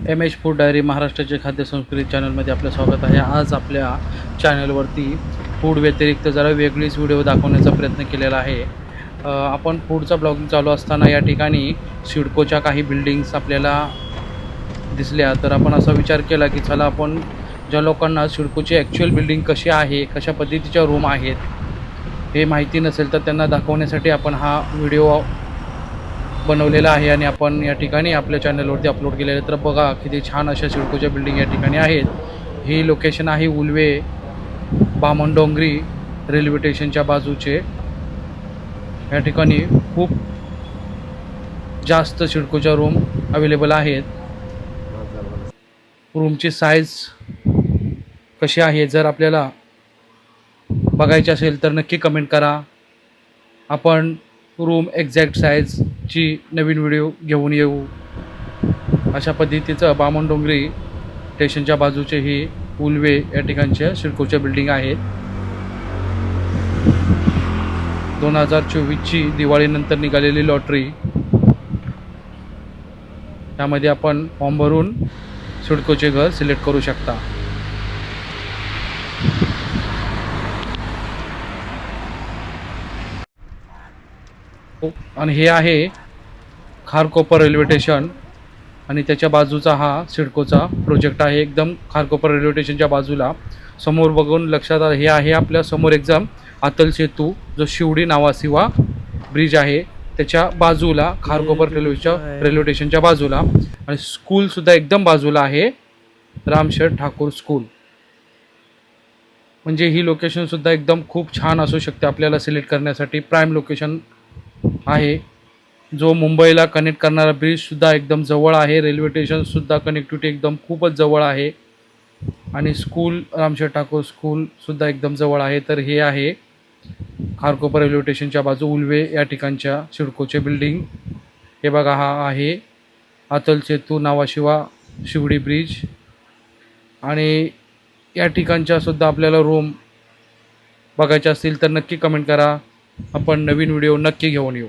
M H food diary महाराष्ट्राचे खाद्य संस्कृती चॅनलमध्ये आपलं स्वागत आहे। आज आपल्या चॅनलवरती फूड व्यतिरिक्त जरा वेगळीच व्हिडिओ दाखवण्याचा प्रयत्न केलेला आहे। आपण फूडचा ब्लॉगिंग चालू असताना या ठिकाणी सिडकोच्या काही बिल्डिंग्स आपल्याला दिसल्या, तर आपण असा विचार केला की चला आपण ज्या लोकांना सिडकोची ॲक्च्युअल बिल्डिंग कशी आहे, कशा पद्धतीच्या रूम आहेत हे माहिती नसेल तर त्यांना दाखवण्यासाठी आपण हा व्हिडिओ बनवलेला आहे आणि आपण या ठिकाणी आपल्या चॅनलवरती अपलोड केलेलं आहे। तर बघा किती छान अशा सिडकोच्या बिल्डिंग या ठिकाणी आहेत। ही लोकेशन आहे उल्वे बामणडोंगरी रेल्वे स्टेशनच्या बाजूचे। या ठिकाणी खूप जास्त सिडकोच्या रूम अवेलेबल आहेत। रूमची साईज कशी आहे जर आपल्याला बघायची असेल तर नक्की कमेंट करा। आपण रूम एक्झॅक्ट साईजची नवीन व्हिडिओ घेऊन येऊ। अशा पद्धतीचं बामणडोंगरी स्टेशनच्या बाजूचे ही उल्वे या ठिकाणच्या सिडकोच्या बिल्डिंग आहेत। 2024ची दिवाळीनंतर निघालेली लॉटरी, त्यामध्ये आपण फॉर्म भरून सिडकोचे घर सिलेक्ट करू शकता। आणि हे आहे खारकोपर रेल्वे स्टेशन आणि त्याच्या बाजूचा हा सिडकोचा प्रोजेक्ट आहे। एकदम खारकोपर रेल्वे स्टेशनच्या बाजूला समोर बघून लक्षात आलं, हे आहे आपल्या समोर एकदम अतल सेतू जो शिवडी नावासिवा ब्रिज आहे त्याच्या बाजूला, खारकोपर रेल्वे स्टेशनच्या बाजूला। आणि स्कूलसुद्धा एकदम बाजूला आहे, रामशेठ ठाकूर स्कूल। म्हणजे ही लोकेशनसुद्धा एकदम खूप छान असू शकते आपल्याला सिलेक्ट करण्यासाठी। प्राईम लोकेशन आहे। जो मुंबईला कनेक्ट करणारा ब्रिजसुद्धा एकदम जवळ आहे। रेल्वे स्टेशनसुद्धा कनेक्टिव्हिटी एकदम खूपच जवळ आहे आणि स्कूल रामशेठ ठाकूर स्कूलसुद्धा एकदम जवळ आहे। तर हे आहे खारकोपर रेल्वे स्टेशनच्या बाजू उल्वे या ठिकाणच्या सिडकोचे बिल्डिंग। हे बघा, हा आहे अतल सेतू नावाशिवा शिवडी ब्रिज। आणि या ठिकाणच्यासुद्धा आपल्याला रूम बघायचे असतील तर नक्की कमेंट करा, आपण नवीन व्हिडिओ नक्की घेऊन येऊ।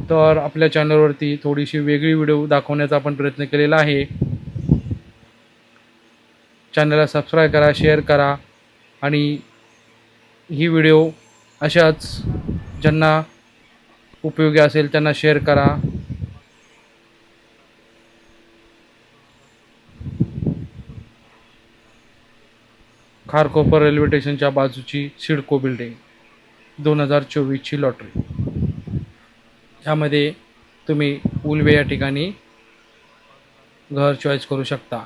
तर आपल्या चॅनलवरती थोडीशी वेगळी व्हिडिओ दाखवण्याचा आपण प्रयत्न केलेला आहे। चॅनलला सबस्क्राईब करा, शेअर करा आणि ही व्हिडिओ अशाच ज्यांना उपयोगी असेल त्यांना शेअर करा। खारकोपर रेल्वे स्टेशनच्या बाजूची सिडको बिल्डिंग 2024ची लॉटरी, यामध्ये तुम्ही उल्वे या ठिकाणी घर चॉईस करू शकता।